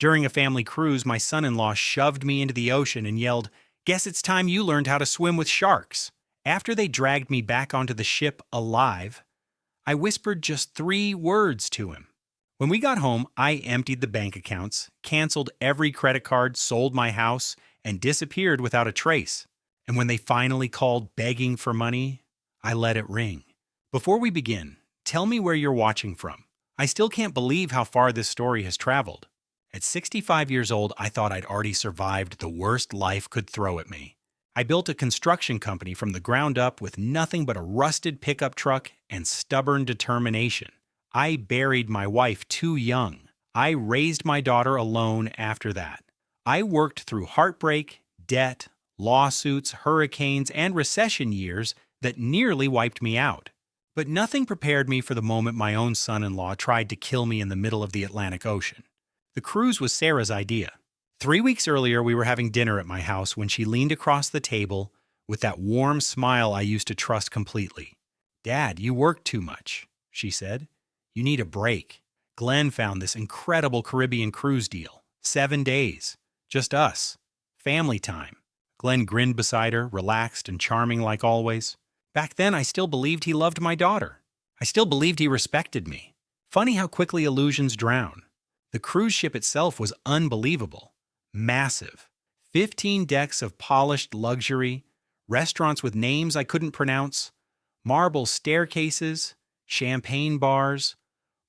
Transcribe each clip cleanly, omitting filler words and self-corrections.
During a family cruise, my son-in-law shoved me into the ocean and yelled, "Guess it's time you learned how to swim with sharks." After they dragged me back onto the ship alive, I whispered just 3 words to him. When we got home, I emptied the bank accounts, canceled every credit card, sold my house, and disappeared without a trace. And when they finally called begging for money, I let it ring. Before we begin, tell me where you're watching from. I still can't believe how far this story has traveled. At 65 years old, I thought I'd already survived the worst life could throw at me. I built a construction company from the ground up with nothing but a rusted pickup truck and stubborn determination. I buried my wife too young. I raised my daughter alone after that. I worked through heartbreak, debt, lawsuits, hurricanes, and recession years that nearly wiped me out. But nothing prepared me for the moment my own son-in-law tried to kill me in the middle of the Atlantic Ocean. The cruise was Sarah's idea. 3 weeks earlier, we were having dinner at my house when she leaned across the table with that warm smile I used to trust completely. "Dad, you work too much," she said. "You need a break. Glenn found this incredible Caribbean cruise deal. 7 days. Just us. Family time." Glenn grinned beside her, relaxed and charming like always. Back then, I still believed he loved my daughter. I still believed he respected me. Funny how quickly illusions drown. The cruise ship itself was unbelievable. Massive. 15 decks of polished luxury, restaurants with names I couldn't pronounce, marble staircases, champagne bars,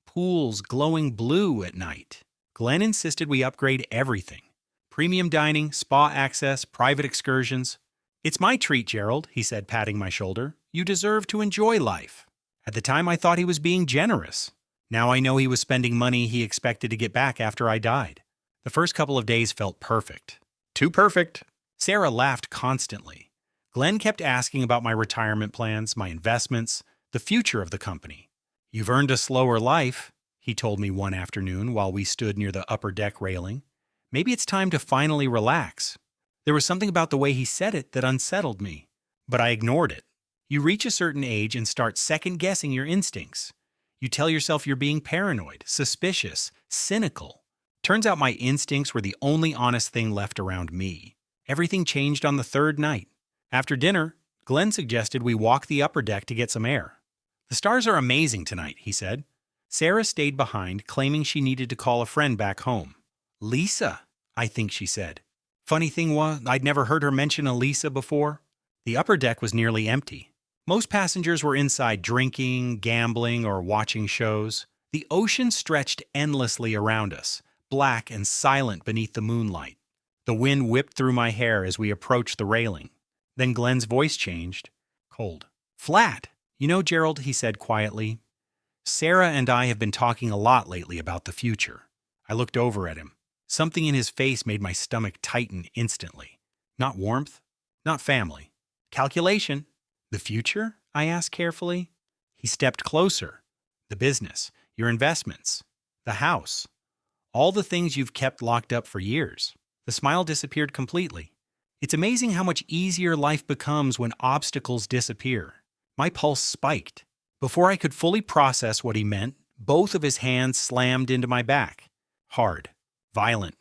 pools glowing blue at night. Glenn insisted we upgrade everything. Premium dining, spa access, private excursions. "It's my treat, Gerald," he said, patting my shoulder. "You deserve to enjoy life." At the time, I thought he was being generous. Now I know he was spending money he expected to get back after I died. The first couple of days felt perfect. Too perfect. Sarah laughed constantly. Glenn kept asking about my retirement plans, my investments, the future of the company. "You've earned a slower life," he told me one afternoon while we stood near the upper deck railing. "Maybe it's time to finally relax." There was something about the way he said it that unsettled me, but I ignored it. You reach a certain age and start second-guessing your instincts. You tell yourself you're being paranoid, suspicious, cynical. Turns out my instincts were the only honest thing left around me. Everything changed on the third night. After dinner, Glenn suggested we walk the upper deck to get some air. "The stars are amazing tonight," he said. Sarah stayed behind, claiming she needed to call a friend back home. "Lisa," I think she said. Funny thing was, I'd never heard her mention Elisa before. The upper deck was nearly empty. Most passengers were inside drinking, gambling, or watching shows. The ocean stretched endlessly around us, black and silent beneath the moonlight. The wind whipped through my hair as we approached the railing. Then Glenn's voice changed. Cold. "Flat. You know, Gerald," he said quietly, "Sarah and I have been talking a lot lately about the future." I looked over at him. Something in his face made my stomach tighten instantly. Not warmth, not family. Calculation. "The future?" I asked carefully. He stepped closer. "The business, your investments, the house, all the things you've kept locked up for years." The smile disappeared completely. It's amazing how much easier life becomes when obstacles disappear. My pulse spiked. Before I could fully process what he meant, both of his hands slammed into my back. Hard. Violent.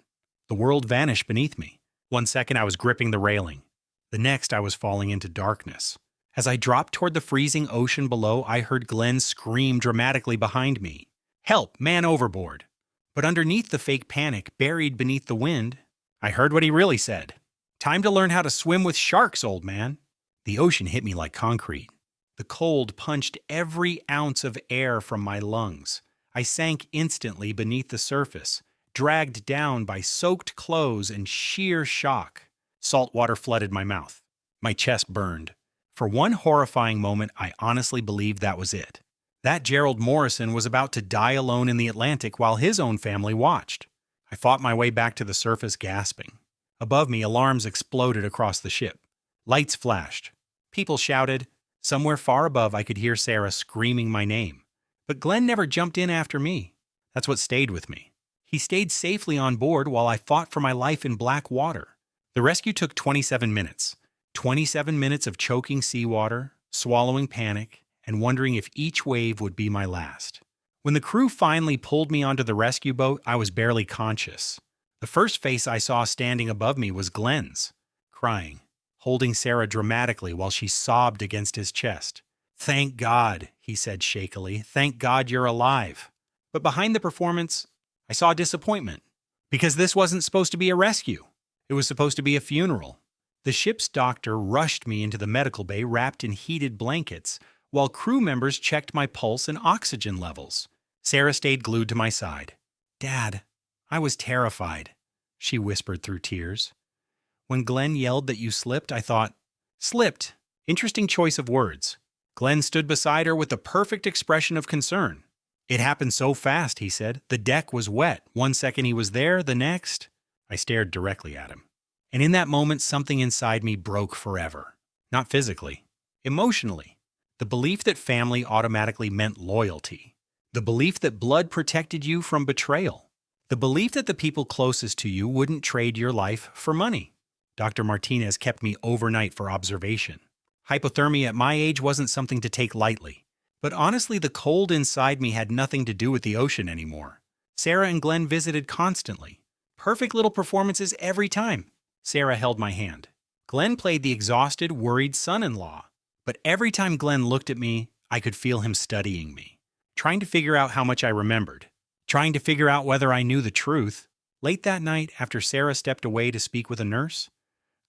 The world vanished beneath me. 1 second I was gripping the railing. The next I was falling into darkness. As I dropped toward the freezing ocean below, I heard Glenn scream dramatically behind me. "Help! Man overboard!" But underneath the fake panic, buried beneath the wind, I heard what he really said. "Time to learn how to swim with sharks, old man." The ocean hit me like concrete. The cold punched every ounce of air from my lungs. I sank instantly beneath the surface, dragged down by soaked clothes and sheer shock. Salt water flooded my mouth. My chest burned. For one horrifying moment, I honestly believed that was it. That Gerald Morrison was about to die alone in the Atlantic while his own family watched. I fought my way back to the surface, gasping. Above me, alarms exploded across the ship. Lights flashed. People shouted. Somewhere far above, I could hear Sarah screaming my name. But Glenn never jumped in after me. That's what stayed with me. He stayed safely on board while I fought for my life in black water. The rescue took 27 minutes. 27 minutes of choking seawater, swallowing panic, and wondering if each wave would be my last. When the crew finally pulled me onto the rescue boat, I was barely conscious. The first face I saw standing above me was Glenn's, crying, holding Sarah dramatically while she sobbed against his chest. "Thank God," he said shakily. "Thank God you're alive." But behind the performance, I saw disappointment. Because this wasn't supposed to be a rescue. It was supposed to be a funeral. The ship's doctor rushed me into the medical bay wrapped in heated blankets, while crew members checked my pulse and oxygen levels. Sarah stayed glued to my side. "Dad, I was terrified," she whispered through tears. When Glenn yelled that you slipped, I thought, slipped? Interesting choice of words. Glenn stood beside her with the perfect expression of concern. "It happened so fast," he said. "The deck was wet. One second he was there, the next." I stared directly at him. And in that moment, something inside me broke forever. Not physically, emotionally. The belief that family automatically meant loyalty. The belief that blood protected you from betrayal. The belief that the people closest to you wouldn't trade your life for money. Dr. Martinez kept me overnight for observation. Hypothermia at my age wasn't something to take lightly. But honestly, the cold inside me had nothing to do with the ocean anymore. Sarah and Glenn visited constantly. Perfect little performances every time. Sarah held my hand. Glenn played the exhausted, worried son-in-law. But every time Glenn looked at me, I could feel him studying me. Trying to figure out how much I remembered. Trying to figure out whether I knew the truth. Late that night, after Sarah stepped away to speak with a nurse,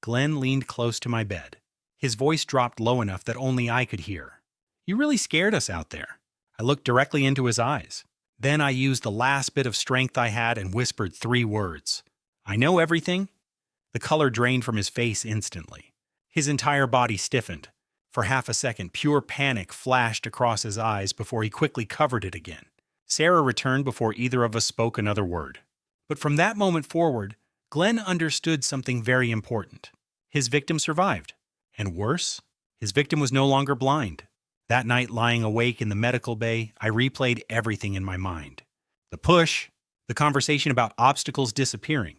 Glenn leaned close to my bed. His voice dropped low enough that only I could hear. "You really scared us out there." I looked directly into his eyes. Then I used the last bit of strength I had and whispered 3 words. "I know everything." The color drained from his face instantly. His entire body stiffened. For half a second, pure panic flashed across his eyes before he quickly covered it again. Sarah returned before either of us spoke another word. But from that moment forward, Glenn understood something very important. His victim survived. And worse, his victim was no longer blind. That night, lying awake in the medical bay, I replayed everything in my mind. The push, the conversation about obstacles disappearing,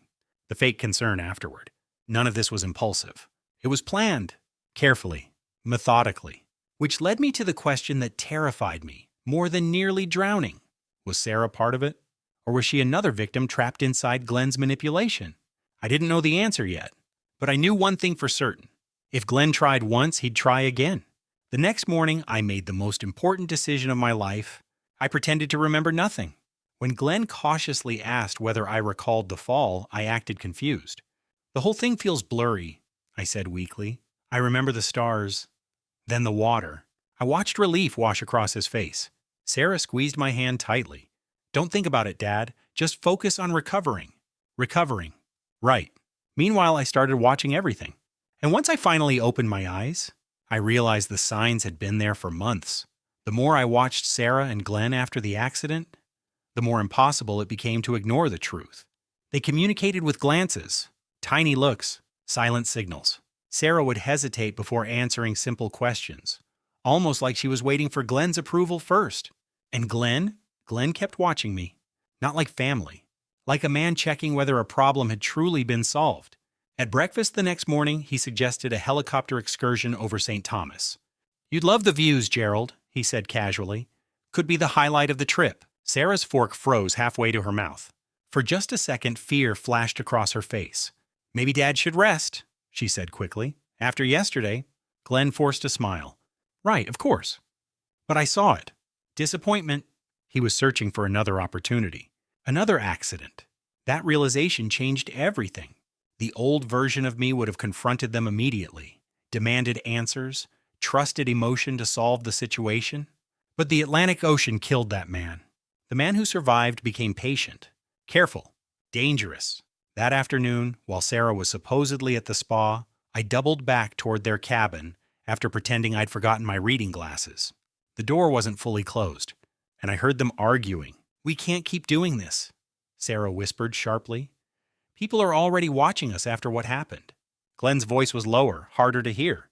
the fake concern afterward. None of this was impulsive. It was planned, carefully, methodically, which led me to the question that terrified me more than nearly drowning. Was Sarah part of it? Or was she another victim trapped inside Glenn's manipulation? I didn't know the answer yet, but I knew one thing for certain. If Glenn tried once, he'd try again. The next morning, I made the most important decision of my life. I pretended to remember nothing. When Glenn cautiously asked whether I recalled the fall, I acted confused. "The whole thing feels blurry," I said weakly. "I remember the stars, then the water." I watched relief wash across his face. Sarah squeezed my hand tightly. "Don't think about it, Dad. Just focus on recovering." Recovering. Right. Meanwhile, I started watching everything. And once I finally opened my eyes, I realized the signs had been there for months. The more I watched Sarah and Glenn after the accident, the more impossible it became to ignore the truth. They communicated with glances, tiny looks, silent signals. Sarah would hesitate before answering simple questions, almost like she was waiting for Glenn's approval first. And Glenn kept watching me, not like family, like a man checking whether a problem had truly been solved. At breakfast the next morning, he suggested a helicopter excursion over St. Thomas. "You'd love the views, Gerald," he said casually. "Could be the highlight of the trip." Sarah's fork froze halfway to her mouth. For just a second, fear flashed across her face. "Maybe Dad should rest," she said quickly. "After yesterday." Glenn forced a smile. "Right, of course." But I saw it. Disappointment. He was searching for another opportunity. Another accident. That realization changed everything. The old version of me would have confronted them immediately, demanded answers, trusted emotion to solve the situation. But the Atlantic Ocean killed that man. The man who survived became patient, careful, dangerous. That afternoon, while Sarah was supposedly at the spa, I doubled back toward their cabin after pretending I'd forgotten my reading glasses. The door wasn't fully closed, and I heard them arguing. "We can't keep doing this," Sarah whispered sharply. "People are already watching us after what happened." Glenn's voice was lower, harder to hear.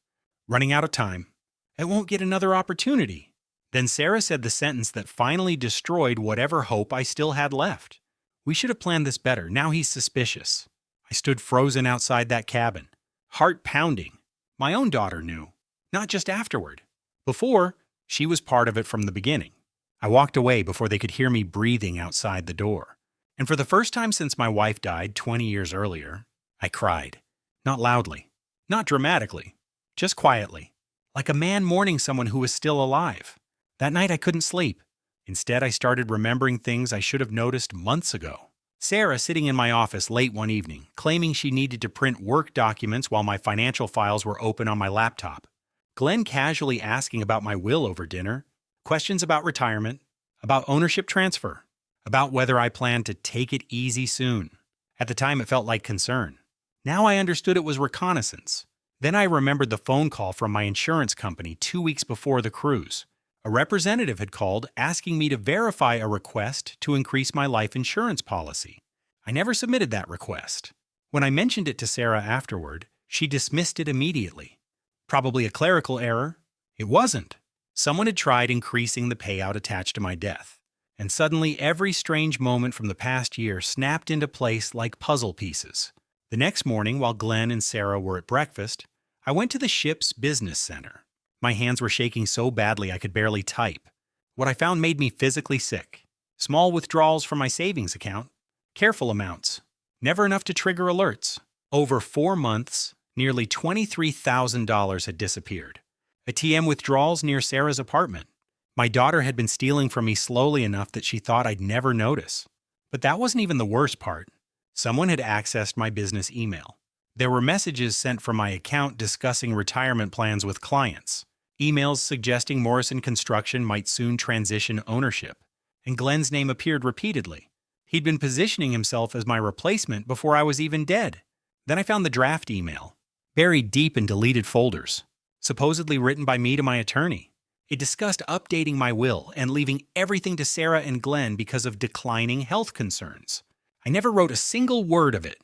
"Running out of time. I won't get another opportunity." Then Sarah said the sentence that finally destroyed whatever hope I still had left. "We should have planned this better. Now he's suspicious." I stood frozen outside that cabin, heart pounding. My own daughter knew, not just afterward. Before, she was part of it from the beginning. I walked away before they could hear me breathing outside the door. And for the first time since my wife died 20 years earlier, I cried. Not loudly, not dramatically, just quietly, like a man mourning someone who was still alive. That night I couldn't sleep. Instead, I started remembering things I should have noticed months ago. Sarah sitting in my office late one evening, claiming she needed to print work documents while my financial files were open on my laptop. Glenn casually asking about my will over dinner, questions about retirement, about ownership transfer, about whether I planned to take it easy soon. At the time, it felt like concern. Now I understood it was reconnaissance. Then I remembered the phone call from my insurance company 2 weeks before the cruise. A representative had called asking me to verify a request to increase my life insurance policy. I never submitted that request. When I mentioned it to Sarah afterward, she dismissed it immediately. Probably a clerical error. It wasn't. Someone had tried increasing the payout attached to my death. And suddenly every strange moment from the past year snapped into place like puzzle pieces. The next morning, while Glenn and Sarah were at breakfast, I went to the ship's business center. My hands were shaking so badly I could barely type. What I found made me physically sick. Small withdrawals from my savings account. Careful amounts. Never enough to trigger alerts. Over 4 months, nearly $23,000 had disappeared. ATM withdrawals near Sarah's apartment. My daughter had been stealing from me slowly enough that she thought I'd never notice. But that wasn't even the worst part. Someone had accessed my business email. There were messages sent from my account discussing retirement plans with clients. Emails suggesting Morrison Construction might soon transition ownership. And Glenn's name appeared repeatedly. He'd been positioning himself as my replacement before I was even dead. Then I found the draft email, buried deep in deleted folders, supposedly written by me to my attorney. It discussed updating my will and leaving everything to Sarah and Glenn because of declining health concerns. I never wrote a single word of it.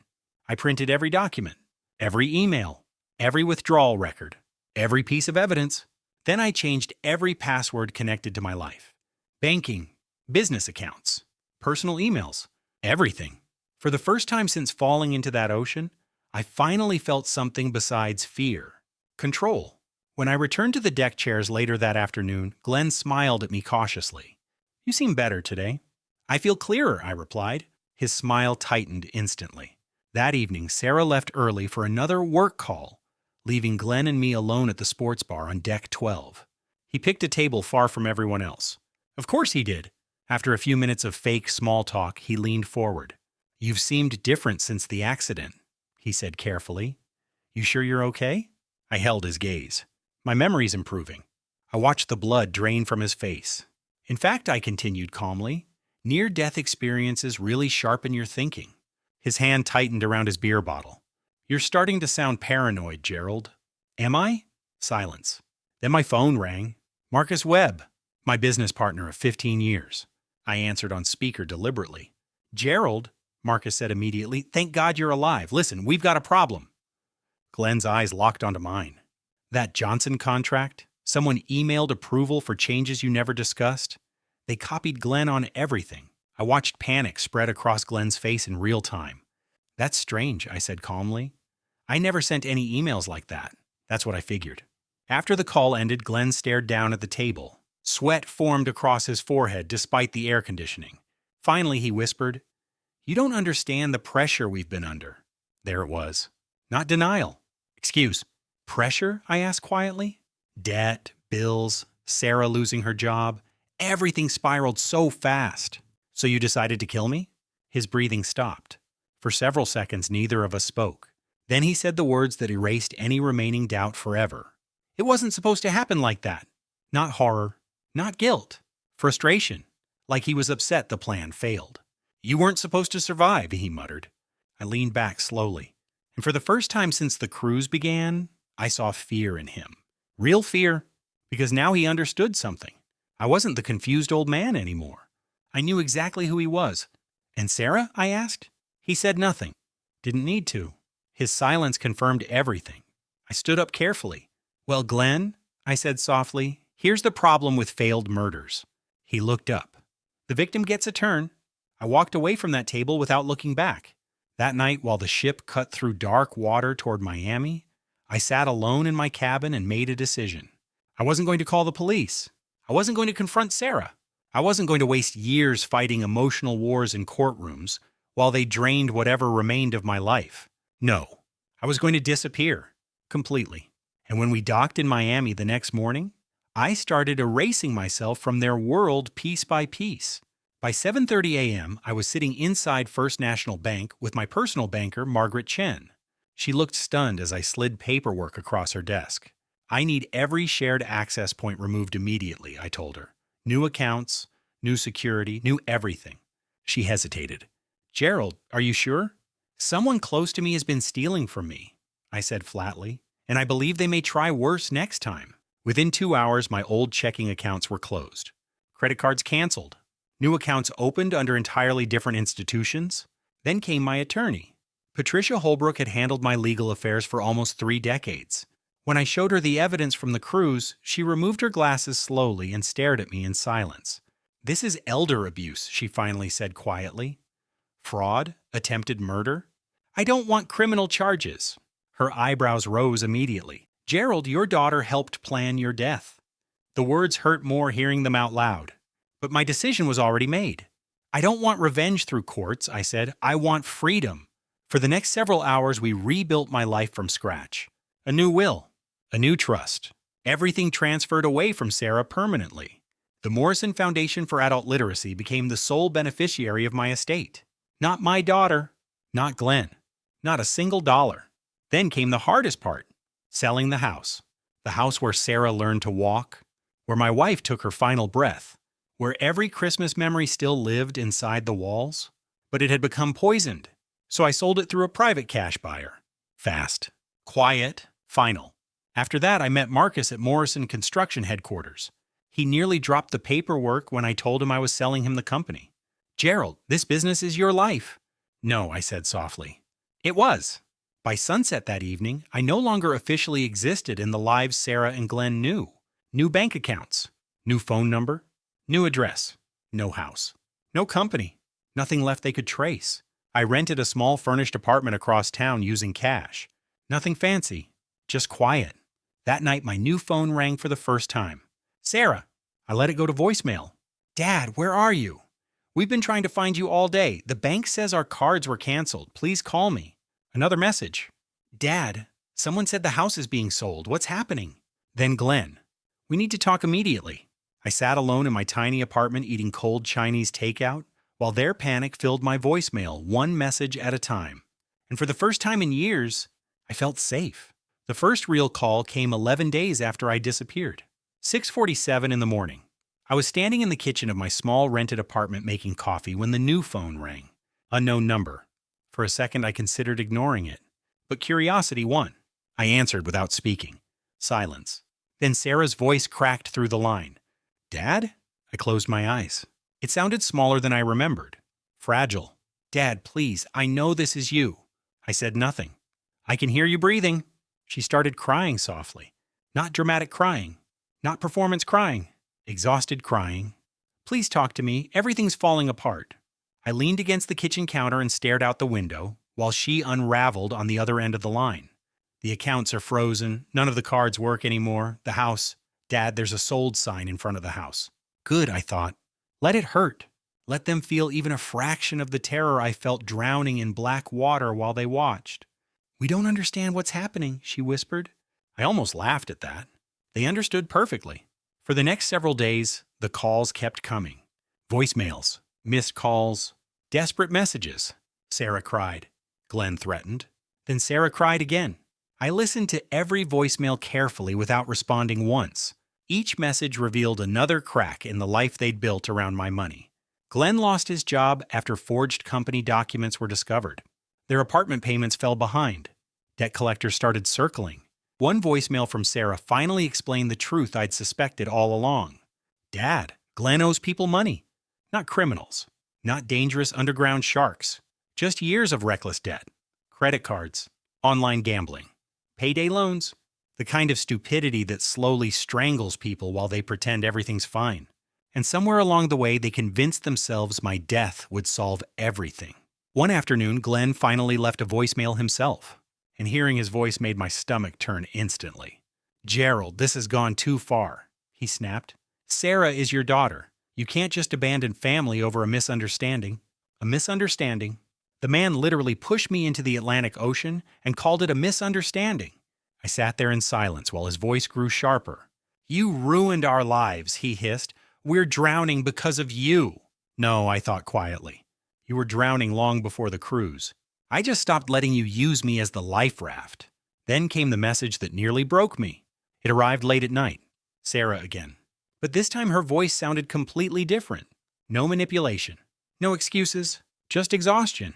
I printed every document, every email, every withdrawal record, every piece of evidence. Then I changed every password connected to my life. Banking, business accounts, personal emails, everything. For the first time since falling into that ocean, I finally felt something besides fear. Control. When I returned to the deck chairs later that afternoon, Glenn smiled at me cautiously. "You seem better today." "I feel clearer," I replied. His smile tightened instantly. That evening, Sarah left early for another work call, leaving Glenn and me alone at the sports bar on deck 12. He picked a table far from everyone else. Of course he did. After a few minutes of fake small talk, he leaned forward. "You've seemed different since the accident," he said carefully. "You sure you're okay?" I held his gaze. "My memory's improving." I watched the blood drain from his face. "In fact," I continued calmly, "near-death experiences really sharpen your thinking." His hand tightened around his beer bottle. "You're starting to sound paranoid, Gerald." "Am I?" Silence. Then my phone rang. "Marcus Webb, my business partner of 15 years. I answered on speaker deliberately. "Gerald," Marcus said immediately, "thank God you're alive. Listen, we've got a problem." Glenn's eyes locked onto mine. "That Johnson contract? Someone emailed approval for changes you never discussed?" They copied Glenn on everything. I watched panic spread across Glenn's face in real time. "That's strange," I said calmly. "I never sent any emails like that." That's what I figured. After the call ended, Glenn stared down at the table. Sweat formed across his forehead despite the air conditioning. Finally, he whispered, "You don't understand the pressure we've been under." There it was. Not denial. "Excuse. Pressure?" I asked quietly. Debt, bills, Sarah losing her job. Everything spiraled so fast. "So you decided to kill me?" His breathing stopped. For several seconds, neither of us spoke. Then he said the words that erased any remaining doubt forever. "It wasn't supposed to happen like that." Not horror, not guilt. Frustration. Like he was upset the plan failed. "You weren't supposed to survive," he muttered. I leaned back slowly. And for the first time since the cruise began, I saw fear in him. Real fear, because now he understood something. I wasn't the confused old man anymore. I knew exactly who he was. "And Sarah?" I asked. He said nothing. Didn't need to. His silence confirmed everything. I stood up carefully. "Well, Glenn," I said softly, "here's the problem with failed murders." He looked up. "The victim gets a turn." I walked away from that table without looking back. That night, while the ship cut through dark water toward Miami, I sat alone in my cabin and made a decision. I wasn't going to call the police. I wasn't going to confront Sarah. I wasn't going to waste years fighting emotional wars in courtrooms while they drained whatever remained of my life. No, I was going to disappear. Completely. And when we docked in Miami the next morning, I started erasing myself from their world piece by piece. By 7:30 a.m., I was sitting inside First National Bank with my personal banker, Margaret Chen. She looked stunned as I slid paperwork across her desk. I need every shared access point removed immediately, I told her. New accounts, new security, new everything. She hesitated. Gerald, are you sure? Someone close to me has been stealing from me, I said flatly, and I believe they may try worse next time. Within 2 hours, my old checking accounts were closed. Credit cards canceled. New accounts opened under entirely different institutions. Then came my attorney. Patricia Holbrook had handled my legal affairs for almost 3 decades. When I showed her the evidence from the cruise, she removed her glasses slowly and stared at me in silence. This is elder abuse, she finally said quietly. Fraud? Attempted murder? I don't want criminal charges. Her eyebrows rose immediately. Gerald, your daughter helped plan your death. The words hurt more hearing them out loud. But my decision was already made. I don't want revenge through courts, I said. I want freedom. For the next several hours, we rebuilt my life from scratch. A new will. A new trust. Everything transferred away from Sarah permanently. The Morrison Foundation for Adult Literacy became the sole beneficiary of my estate. Not my daughter. Not Glenn. Not a single dollar. Then came the hardest part. Selling the house. The house where Sarah learned to walk. Where my wife took her final breath. Where every Christmas memory still lived inside the walls. But it had become poisoned. So I sold it through a private cash buyer. Fast. Quiet. Final. After that, I met Marcus at Morrison Construction headquarters. He nearly dropped the paperwork when I told him I was selling him the company. Gerald, this business is your life. No, I said softly. It was. By sunset that evening, I no longer officially existed in the lives Sarah and Glenn knew. New bank accounts. New phone number. New address. No house. No company. Nothing left they could trace. I rented a small furnished apartment across town using cash. Nothing fancy. Just quiet. That night, my new phone rang for the first time. Sarah. I let it go to voicemail. Dad, where are you? We've been trying to find you all day. The bank says our cards were canceled. Please call me. Another message. Dad, someone said the house is being sold. What's happening? Then Glenn. We need to talk immediately. I sat alone in my tiny apartment eating cold Chinese takeout, while their panic filled my voicemail one message at a time. And for the first time in years, I felt safe. The first real call came 11 days after I disappeared. 6:47 in the morning. I was standing in the kitchen of my small rented apartment making coffee when the new phone rang. Unknown number. For a second, I considered ignoring it. But curiosity won. I answered without speaking. Silence. Then Sarah's voice cracked through the line. Dad? I closed my eyes. It sounded smaller than I remembered. Fragile. Dad, please, I know this is you. I said nothing. I can hear you breathing. She started crying softly. Not dramatic crying. Not performance crying. Exhausted crying. Please talk to me. Everything's falling apart. I leaned against the kitchen counter and stared out the window, while she unraveled on the other end of the line. The accounts are frozen. None of the cards work anymore. The house. Dad, there's a sold sign in front of the house. Good, I thought. Let it hurt. Let them feel even a fraction of the terror I felt drowning in black water while they watched. We don't understand what's happening, she whispered. I almost laughed at that. They understood perfectly. For the next several days, the calls kept coming. Voicemails, missed calls, desperate messages. Sarah cried. Glenn threatened. Then Sarah cried again. I listened to every voicemail carefully without responding once. Each message revealed another crack in the life they'd built around my money. Glenn lost his job after forged company documents were discovered. Their apartment payments fell behind. Debt collectors started circling. One voicemail from Sarah finally explained the truth I'd suspected all along. Dad, Glenn owes people money. Not criminals. Not dangerous underground sharks. Just years of reckless debt. Credit cards. Online gambling. Payday loans. The kind of stupidity that slowly strangles people while they pretend everything's fine. And somewhere along the way, they convinced themselves my death would solve everything. One afternoon, Glenn finally left a voicemail himself, and hearing his voice made my stomach turn instantly. Gerald, this has gone too far, he snapped. Sarah is your daughter. You can't just abandon family over a misunderstanding. A misunderstanding? The man literally pushed me into the Atlantic Ocean and called it a misunderstanding. I sat there in silence while his voice grew sharper. You ruined our lives, he hissed. We're drowning because of you. No, I thought quietly. You were drowning long before the cruise. I just stopped letting you use me as the life raft. Then came the message that nearly broke me. It arrived late at night. Sarah again. But this time her voice sounded completely different. No manipulation. No excuses. Just exhaustion.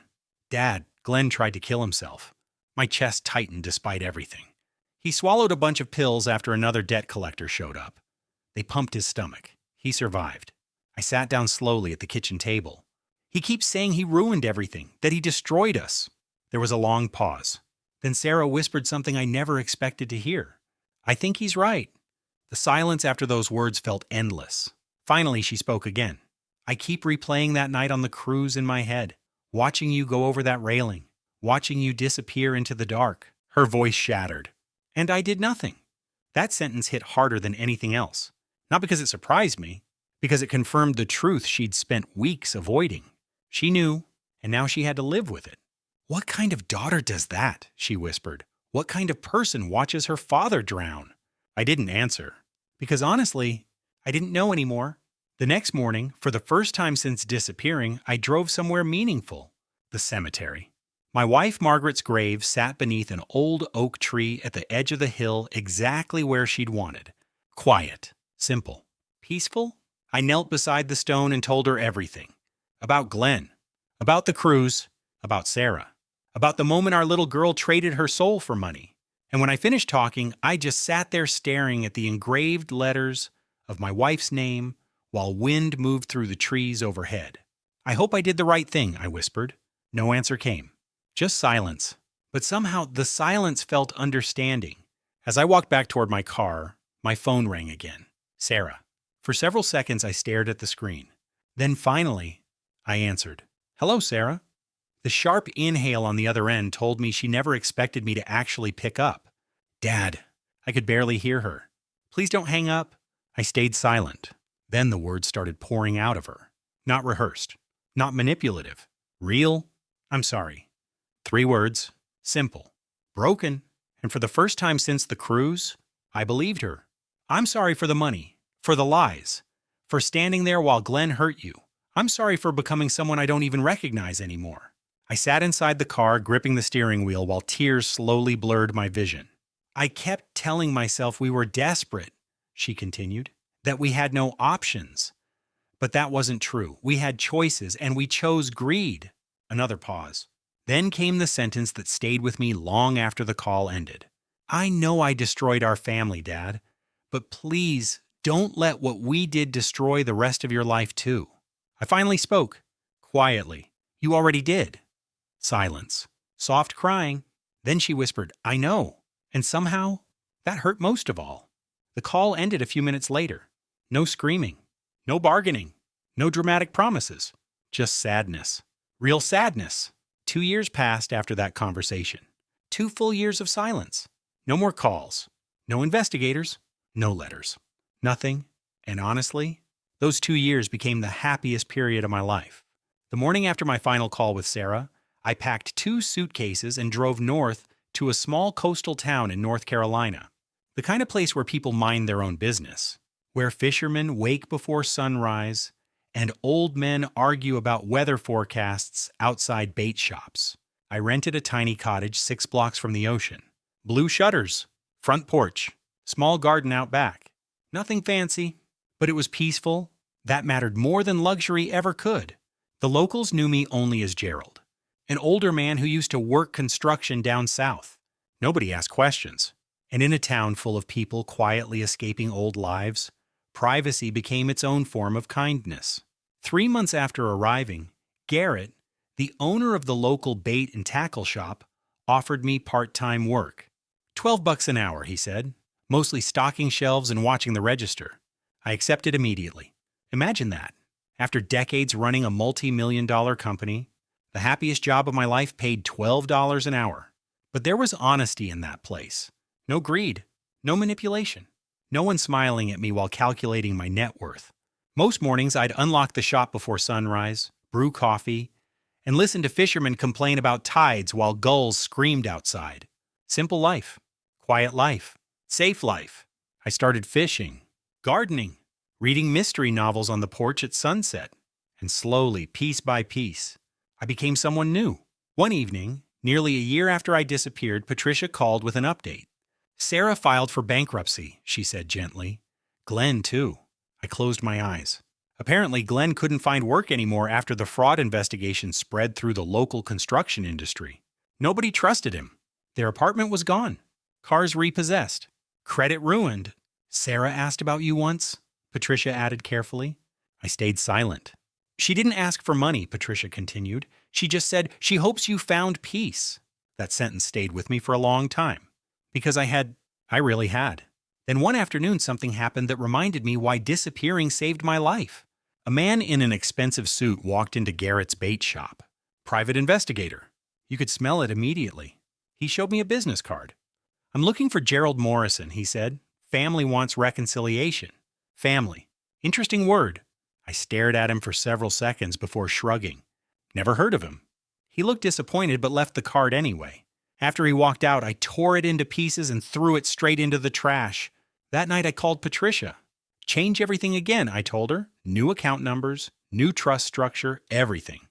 Dad, Glenn tried to kill himself. My chest tightened despite everything. He swallowed a bunch of pills after another debt collector showed up. They pumped his stomach. He survived. I sat down slowly at the kitchen table. He keeps saying he ruined everything, that he destroyed us. There was a long pause. Then Sarah whispered something I never expected to hear. I think he's right. The silence after those words felt endless. Finally, she spoke again. I keep replaying that night on the cruise in my head, watching you go over that railing, watching you disappear into the dark. Her voice shattered. And I did nothing. That sentence hit harder than anything else. Not because it surprised me, because it confirmed the truth she'd spent weeks avoiding. She knew, and now she had to live with it. What kind of daughter does that? She whispered. What kind of person watches her father drown? I didn't answer, because honestly, I didn't know anymore. The next morning, for the first time since disappearing, I drove somewhere meaningful. The cemetery. My wife Margaret's grave sat beneath an old oak tree at the edge of the hill exactly where she'd wanted. Quiet. Simple. Peaceful? I knelt beside the stone and told her everything. About Glenn. About the cruise. About Sarah. About the moment our little girl traded her soul for money. And when I finished talking, I just sat there staring at the engraved letters of my wife's name while wind moved through the trees overhead. I hope I did the right thing, I whispered. No answer came. Just silence. But somehow the silence felt understanding. As I walked back toward my car, my phone rang again. Sarah. For several seconds I stared at the screen. Then finally, I answered. Hello, Sarah. The sharp inhale on the other end told me she never expected me to actually pick up. Dad. I could barely hear her. Please don't hang up. I stayed silent. Then the words started pouring out of her. Not rehearsed. Not manipulative. Real. I'm sorry. 3 words. Simple. Broken. And for the first time since the cruise, I believed her. I'm sorry for the money. For the lies. For standing there while Glenn hurt you. I'm sorry for becoming someone I don't even recognize anymore. I sat inside the car, gripping the steering wheel while tears slowly blurred my vision. I kept telling myself we were desperate, she continued, that we had no options. But that wasn't true. We had choices, and we chose greed. Another pause. Then came the sentence that stayed with me long after the call ended. I know I destroyed our family, Dad, but please don't let what we did destroy the rest of your life too. I finally spoke. Quietly. You already did. Silence. Soft crying. Then she whispered, I know. And somehow, that hurt most of all. The call ended a few minutes later. No screaming. No bargaining. No dramatic promises. Just sadness. Real sadness. 2 years passed after that conversation. 2 full years of silence. No more calls. No investigators. No letters. Nothing. And honestly, those 2 years became the happiest period of my life. The morning after my final call with Sarah, I packed 2 suitcases and drove north to a small coastal town in North Carolina. The kind of place where people mind their own business, where fishermen wake before sunrise and old men argue about weather forecasts outside bait shops. I rented a tiny cottage 6 blocks from the ocean. Blue shutters, front porch, small garden out back. Nothing fancy, but it was peaceful. That mattered more than luxury ever could. The locals knew me only as Gerald, an older man who used to work construction down south. Nobody asked questions. And in a town full of people quietly escaping old lives, privacy became its own form of kindness. 3 months after arriving, Garrett, the owner of the local bait and tackle shop, offered me part-time work. $12 an hour, he said, mostly stocking shelves and watching the register. I accepted immediately. Imagine that. After decades running a multi-million-dollar company, the happiest job of my life paid $12 an hour. But there was honesty in that place. No greed, no manipulation, no one smiling at me while calculating my net worth. Most mornings, I'd unlock the shop before sunrise, brew coffee, and listen to fishermen complain about tides while gulls screamed outside. Simple life, quiet life, safe life. I started fishing, gardening, reading mystery novels on the porch at sunset, and slowly, piece by piece, I became someone new. One evening, nearly a year after I disappeared, Patricia called with an update. Sarah filed for bankruptcy, she said gently. Glenn, too. I closed my eyes. Apparently, Glenn couldn't find work anymore after the fraud investigation spread through the local construction industry. Nobody trusted him. Their apartment was gone. Cars repossessed. Credit ruined. Sarah asked about you once, Patricia added carefully. I stayed silent. She didn't ask for money, Patricia continued. She just said, she hopes you found peace. That sentence stayed with me for a long time. Because I really had. Then one afternoon something happened that reminded me why disappearing saved my life. A man in an expensive suit walked into Garrett's bait shop. Private investigator. You could smell it immediately. He showed me a business card. I'm looking for Gerald Morrison, he said. Family wants reconciliation. Family. Interesting word. I stared at him for several seconds before shrugging. Never heard of him. He looked disappointed but left the card anyway. After he walked out, I tore it into pieces and threw it straight into the trash. That night I called Patricia. Change everything again, I told her. New account numbers, new trust structure, everything.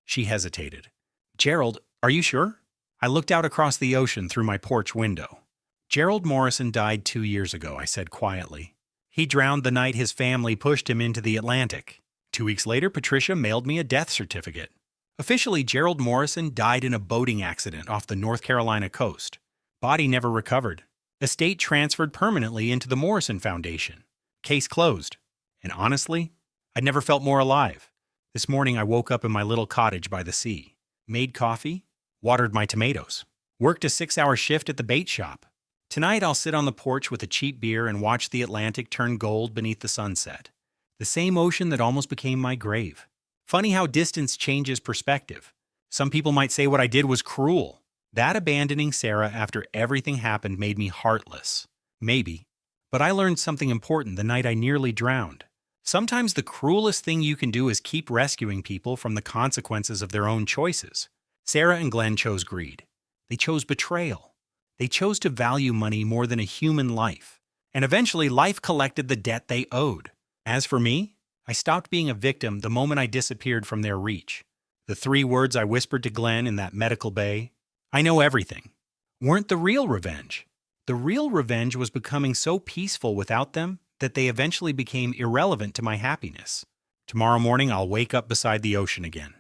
She hesitated. Gerald, are you sure? I looked out across the ocean through my porch window. Gerald Morrison died 2 years ago, I said quietly. He drowned the night his family pushed him into the Atlantic. 2 weeks later, Patricia mailed me a death certificate. Officially, Gerald Morrison died in a boating accident off the North Carolina coast. Body never recovered. Estate transferred permanently into the Morrison Foundation. Case closed. And honestly, I'd never felt more alive. This morning I woke up in my little cottage by the sea, made coffee, watered my tomatoes, worked a 6-hour shift at the bait shop. Tonight I'll sit on the porch with a cheap beer and watch the Atlantic turn gold beneath the sunset. The same ocean that almost became my grave. Funny how distance changes perspective. Some people might say what I did was cruel. That abandoning Sarah after everything happened made me heartless. Maybe. But I learned something important the night I nearly drowned. Sometimes the cruelest thing you can do is keep rescuing people from the consequences of their own choices. Sarah and Glenn chose greed. They chose betrayal. They chose to value money more than a human life. And eventually life collected the debt they owed. As for me, I stopped being a victim the moment I disappeared from their reach. The 3 words I whispered to Glenn in that medical bay, I know everything, weren't the real revenge. The real revenge was becoming so peaceful without them that they eventually became irrelevant to my happiness. Tomorrow morning I'll wake up beside the ocean again.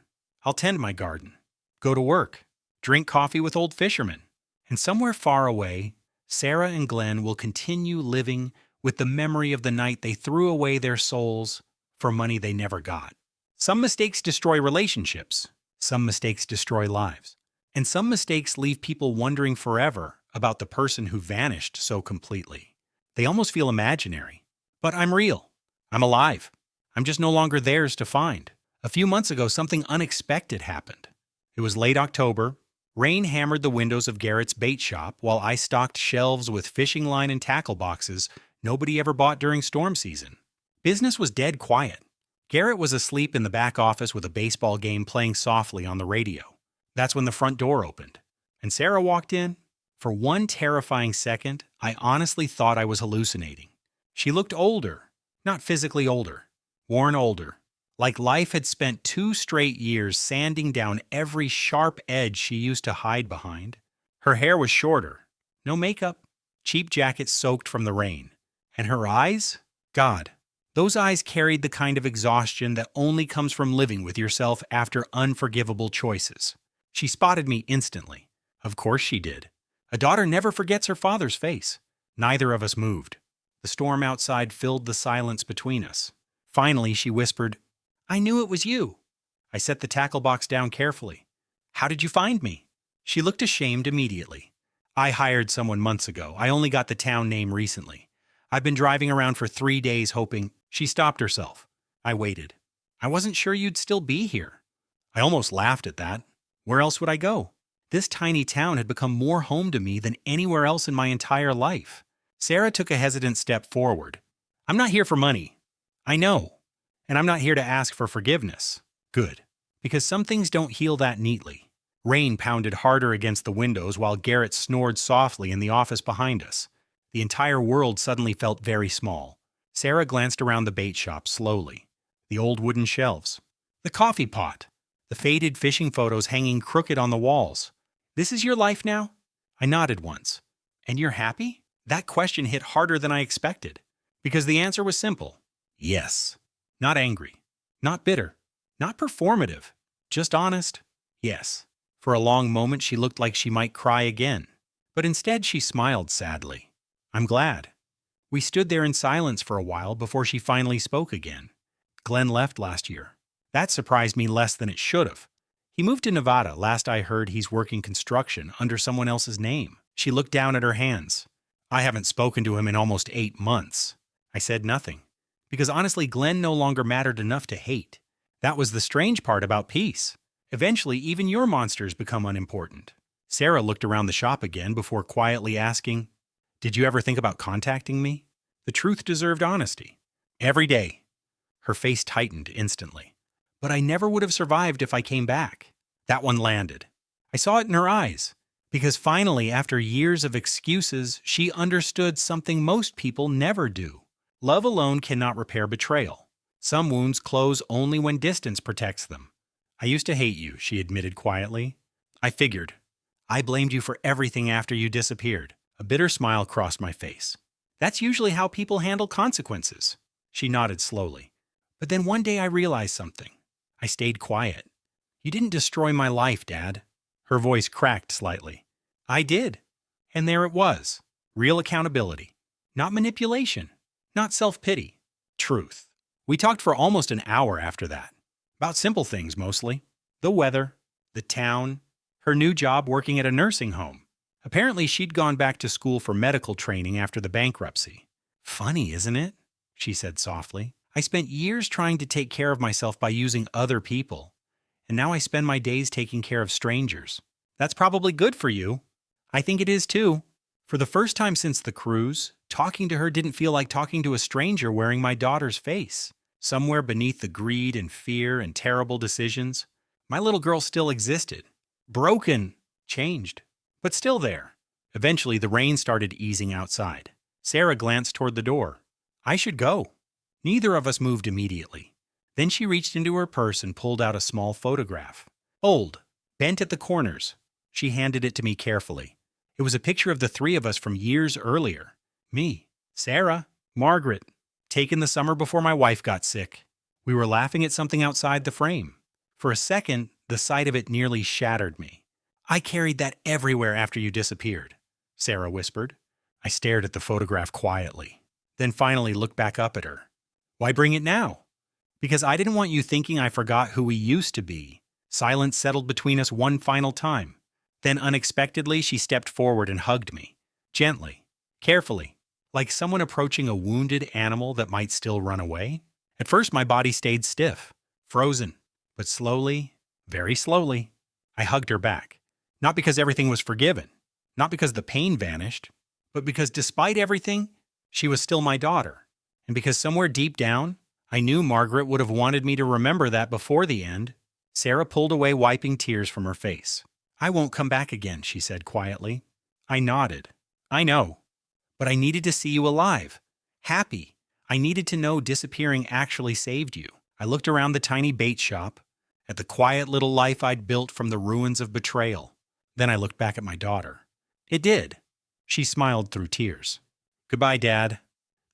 I'll tend my garden, go to work, drink coffee with old fishermen. And somewhere far away, Sarah and Glenn will continue living with the memory of the night they threw away their souls for money they never got. Some mistakes destroy relationships. Some mistakes destroy lives. And some mistakes leave people wondering forever about the person who vanished so completely. They almost feel imaginary. But I'm real. I'm alive. I'm just no longer theirs to find. A few months ago, something unexpected happened. It was late October. Rain hammered the windows of Garrett's bait shop while I stocked shelves with fishing line and tackle boxes nobody ever bought during storm season. Business was dead quiet. Garrett was asleep in the back office with a baseball game playing softly on the radio. That's when the front door opened. And Sarah walked in. For one terrifying second, I honestly thought I was hallucinating. She looked older, not physically older, worn older, like life had spent 2 straight years sanding down every sharp edge she used to hide behind. Her hair was shorter, no makeup, cheap jacket soaked from the rain. And her eyes? God, those eyes carried the kind of exhaustion that only comes from living with yourself after unforgivable choices. She spotted me instantly. Of course she did. A daughter never forgets her father's face. Neither of us moved. The storm outside filled the silence between us. Finally, she whispered, I knew it was you. I set the tackle box down carefully. How did you find me? She looked ashamed immediately. I hired someone months ago. I only got the town name recently. I've been driving around for 3 days hoping. She stopped herself. I waited. I wasn't sure you'd still be here. I almost laughed at that. Where else would I go? This tiny town had become more home to me than anywhere else in my entire life. Sarah took a hesitant step forward. I'm not here for money. I know. And I'm not here to ask for forgiveness. Good. Because some things don't heal that neatly. Rain pounded harder against the windows while Garrett snored softly in the office behind us. The entire world suddenly felt very small. Sarah glanced around the bait shop slowly. The old wooden shelves. The coffee pot. The faded fishing photos hanging crooked on the walls. This is your life now? I nodded once. And you're happy? That question hit harder than I expected. Because the answer was simple. Yes. Not angry. Not bitter. Not performative. Just honest. Yes. For a long moment she looked like she might cry again. But instead she smiled sadly. I'm glad. We stood there in silence for a while before she finally spoke again. Glenn left last year. That surprised me less than it should have. He moved to Nevada. Last I heard, he's working construction under someone else's name. She looked down at her hands. I haven't spoken to him in almost 8 months. I said nothing. Because honestly, Glenn no longer mattered enough to hate. That was the strange part about peace. Eventually, even your monsters become unimportant. Sarah looked around the shop again before quietly asking, Did you ever think about contacting me? The truth deserved honesty. Every day. Her face tightened instantly. But I never would have survived if I came back. That one landed. I saw it in her eyes. Because finally, after years of excuses, she understood something most people never do. Love alone cannot repair betrayal. Some wounds close only when distance protects them. I used to hate you, she admitted quietly. I figured. I blamed you for everything after you disappeared. A bitter smile crossed my face. That's usually how people handle consequences. She nodded slowly. But then one day I realized something. I stayed quiet. You didn't destroy my life, Dad. Her voice cracked slightly. I did. And there it was. Real accountability. Not manipulation. Not self-pity. Truth. We talked for almost an hour after that. About simple things mostly. The weather, the town, her new job working at a nursing home. Apparently she'd gone back to school for medical training after the bankruptcy. Funny, isn't it? She said softly. I spent years trying to take care of myself by using other people. And now I spend my days taking care of strangers. That's probably good for you. I think it is too. For the first time since the cruise, talking to her didn't feel like talking to a stranger wearing my daughter's face. Somewhere beneath the greed and fear and terrible decisions, my little girl still existed. Broken. Changed. But still there. Eventually, the rain started easing outside. Sarah glanced toward the door. I should go. Neither of us moved immediately. Then she reached into her purse and pulled out a small photograph. Old. Bent at the corners. She handed it to me carefully. It was a picture of the 3 of us from years earlier. Me. Sarah. Margaret. Taken the summer before my wife got sick. We were laughing at something outside the frame. For a second, the sight of it nearly shattered me. I carried that everywhere after you disappeared, Sarah whispered. I stared at the photograph quietly, then finally looked back up at her. Why bring it now? Because I didn't want you thinking I forgot who we used to be. Silence settled between us one final time. Then unexpectedly, she stepped forward and hugged me. Gently, carefully. Like someone approaching a wounded animal that might still run away. At first, my body stayed stiff, frozen. But slowly, very slowly, I hugged her back. Not because everything was forgiven. Not because the pain vanished. But because despite everything, she was still my daughter. And because somewhere deep down, I knew Margaret would have wanted me to remember that before the end. Sarah pulled away, wiping tears from her face. I won't come back again, she said quietly. I nodded. I know. But I needed to see you alive. Happy. I needed to know disappearing actually saved you. I looked around the tiny bait shop, at the quiet little life I'd built from the ruins of betrayal. Then I looked back at my daughter. It did. She smiled through tears. Goodbye, Dad.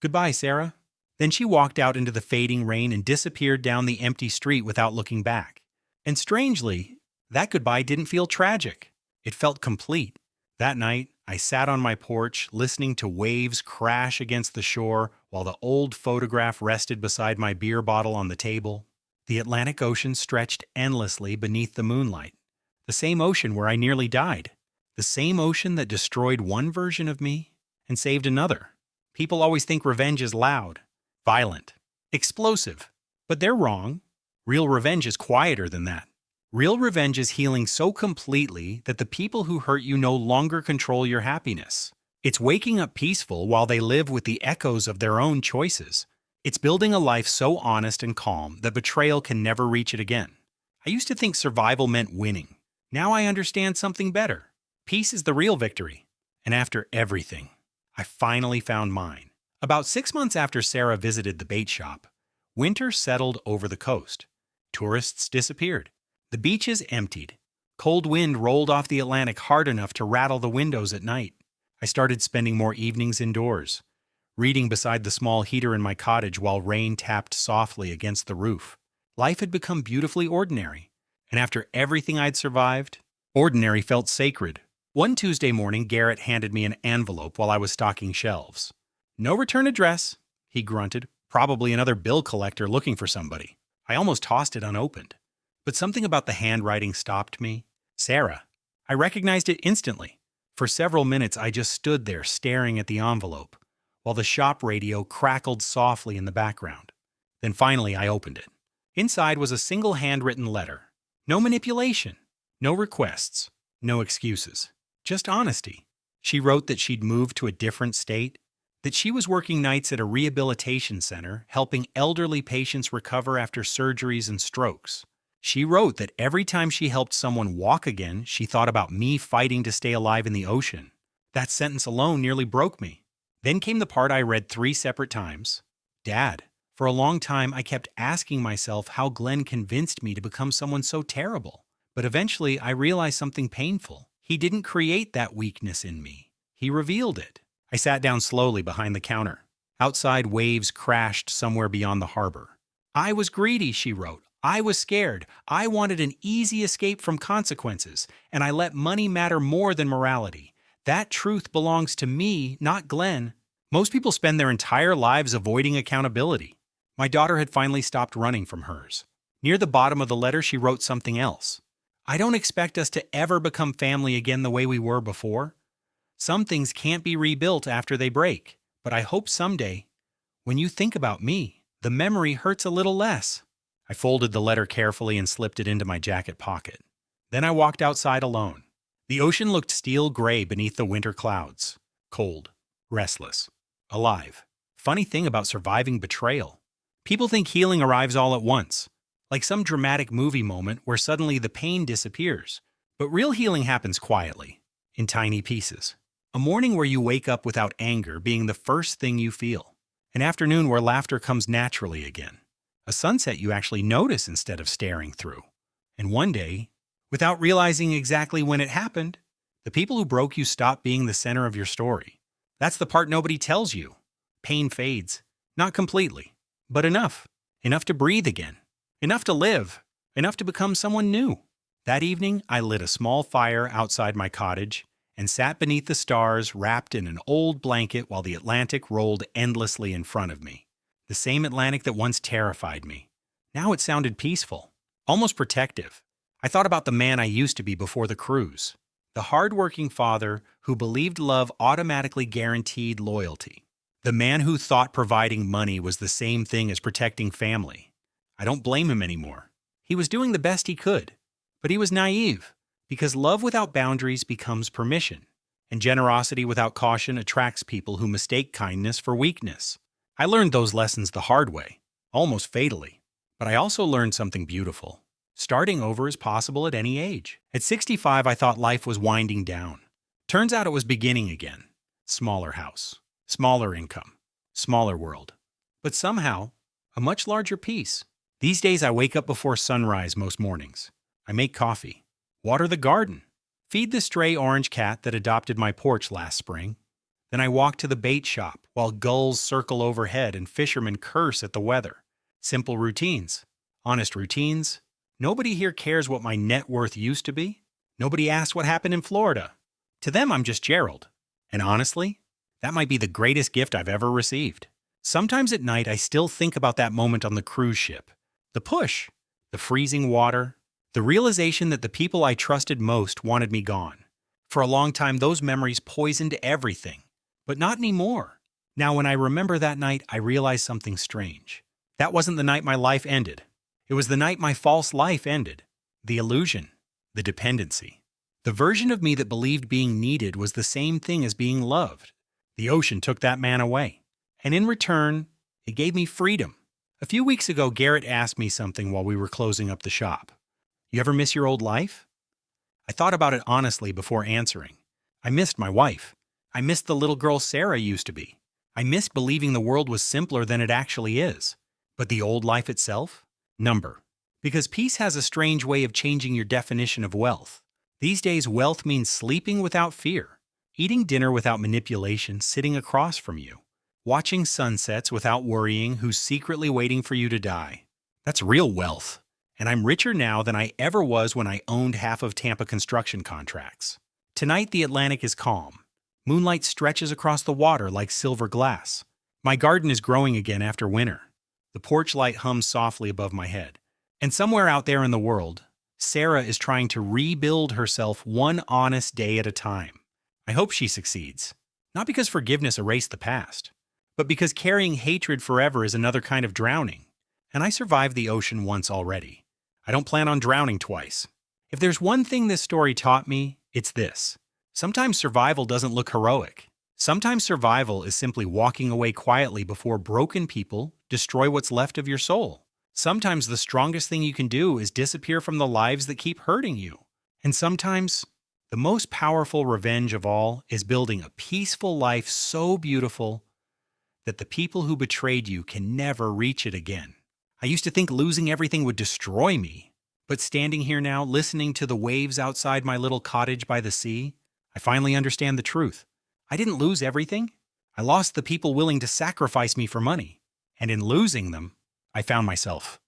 Goodbye, Sarah. Then she walked out into the fading rain and disappeared down the empty street without looking back. And strangely, that goodbye didn't feel tragic. It felt complete. That night, I sat on my porch, listening to waves crash against the shore while the old photograph rested beside my beer bottle on the table. The Atlantic Ocean stretched endlessly beneath the moonlight. The same ocean where I nearly died. The same ocean that destroyed one version of me and saved another. People always think revenge is loud, violent, explosive. But they're wrong. Real revenge is quieter than that. Real revenge is healing so completely that the people who hurt you no longer control your happiness. It's waking up peaceful while they live with the echoes of their own choices. It's building a life so honest and calm that betrayal can never reach it again. I used to think survival meant winning. Now I understand something better. Peace is the real victory. And after everything, I finally found mine. About 6 months after Sarah visited the bait shop, winter settled over the coast. Tourists disappeared. The beaches emptied. Cold wind rolled off the Atlantic hard enough to rattle the windows at night. I started spending more evenings indoors, reading beside the small heater in my cottage while rain tapped softly against the roof. Life had become beautifully ordinary, and after everything I'd survived, ordinary felt sacred. One Tuesday morning, Garrett handed me an envelope while I was stocking shelves. "No return address," he grunted, probably another bill collector looking for somebody. I almost tossed it unopened, but something about the handwriting stopped me. Sarah. I recognized it instantly. For several minutes, I just stood there staring at the envelope, while the shop radio crackled softly in the background. Then finally, I opened it. Inside was a single handwritten letter. No manipulation, no requests, no excuses, just honesty. She wrote that she'd moved to a different state, that she was working nights at a rehabilitation center, helping elderly patients recover after surgeries and strokes. She wrote that every time she helped someone walk again, she thought about me fighting to stay alive in the ocean. That sentence alone nearly broke me. Then came the part I read 3 separate times. Dad. For a long time, I kept asking myself how Glenn convinced me to become someone so terrible. But eventually, I realized something painful. He didn't create that weakness in me. He revealed it. I sat down slowly behind the counter. Outside, waves crashed somewhere beyond the harbor. "I was greedy," she wrote. "I was scared. I wanted an easy escape from consequences, and I let money matter more than morality. That truth belongs to me, not Glenn." Most people spend their entire lives avoiding accountability. My daughter had finally stopped running from hers. Near the bottom of the letter, she wrote something else. "I don't expect us to ever become family again the way we were before. Some things can't be rebuilt after they break, but I hope someday, when you think about me, the memory hurts a little less." I folded the letter carefully and slipped it into my jacket pocket. Then I walked outside alone. The ocean looked steel gray beneath the winter clouds. Cold, restless, alive. Funny thing about surviving betrayal. People think healing arrives all at once, like some dramatic movie moment where suddenly the pain disappears. But real healing happens quietly, in tiny pieces. A morning where you wake up without anger being the first thing you feel. An afternoon where laughter comes naturally again. A sunset you actually notice instead of staring through. And one day, without realizing exactly when it happened, the people who broke you stop being the center of your story. That's the part nobody tells you. Pain fades. Not completely, but enough. Enough to breathe again. Enough to live. Enough to become someone new. That evening, I lit a small fire outside my cottage and sat beneath the stars wrapped in an old blanket while the Atlantic rolled endlessly in front of me. The same Atlantic that once terrified me. Now it sounded peaceful, almost protective. I thought about the man I used to be before the cruise. The hard-working father who believed love automatically guaranteed loyalty. The man who thought providing money was the same thing as protecting family. I don't blame him anymore. He was doing the best he could. But he was naive, because love without boundaries becomes permission, and generosity without caution attracts people who mistake kindness for weakness. I learned those lessons the hard way, almost fatally. But I also learned something beautiful. Starting over is possible at any age. At 65, I thought life was winding down. Turns out it was beginning again. Smaller house, smaller income, smaller world. But somehow, a much larger peace. These days I wake up before sunrise most mornings. I make coffee, water the garden, feed the stray orange cat that adopted my porch last spring. Then I walk to the bait shop while gulls circle overhead and fishermen curse at the weather. Simple routines, honest routines. Nobody here cares what my net worth used to be. Nobody asks what happened in Florida. To them, I'm just Gerald. And honestly, that might be the greatest gift I've ever received. Sometimes at night, I still think about that moment on the cruise ship. The push, the freezing water, the realization that the people I trusted most wanted me gone. For a long time, those memories poisoned everything. But not anymore. Now, when I remember that night, I realize something strange. That wasn't the night my life ended. It was the night my false life ended. The illusion, the dependency. The version of me that believed being needed was the same thing as being loved. The ocean took that man away. And in return, It gave me freedom. A few weeks ago, Garrett asked me something while we were closing up the shop. You ever miss your old life? I thought about it honestly before answering. I missed my wife. I missed the little girl Sarah used to be. I missed believing the world was simpler than it actually is. But the old life itself? Number. Because peace has a strange way of changing your definition of wealth. These days, wealth means sleeping without fear, eating dinner without manipulation sitting across from you, watching sunsets without worrying who's secretly waiting for you to die. That's real wealth. And I'm richer now than I ever was when I owned half of Tampa construction contracts. Tonight, the Atlantic is calm. Moonlight stretches across the water like silver glass. My garden is growing again after winter. The porch light hums softly above my head. And somewhere out there in the world, Sarah is trying to rebuild herself one honest day at a time. I hope she succeeds. Not because forgiveness erased the past, but because carrying hatred forever is another kind of drowning. And I survived the ocean once already. I don't plan on drowning twice. If there's one thing this story taught me, it's this. Sometimes survival doesn't look heroic. Sometimes survival is simply walking away quietly before broken people destroy what's left of your soul. Sometimes the strongest thing you can do is disappear from the lives that keep hurting you. And sometimes, the most powerful revenge of all is building a peaceful life so beautiful that the people who betrayed you can never reach it again. I used to think losing everything would destroy me, but standing here now, listening to the waves outside my little cottage by the sea, I finally understand the truth. I didn't lose everything. I lost the people willing to sacrifice me for money. And in losing them, I found myself.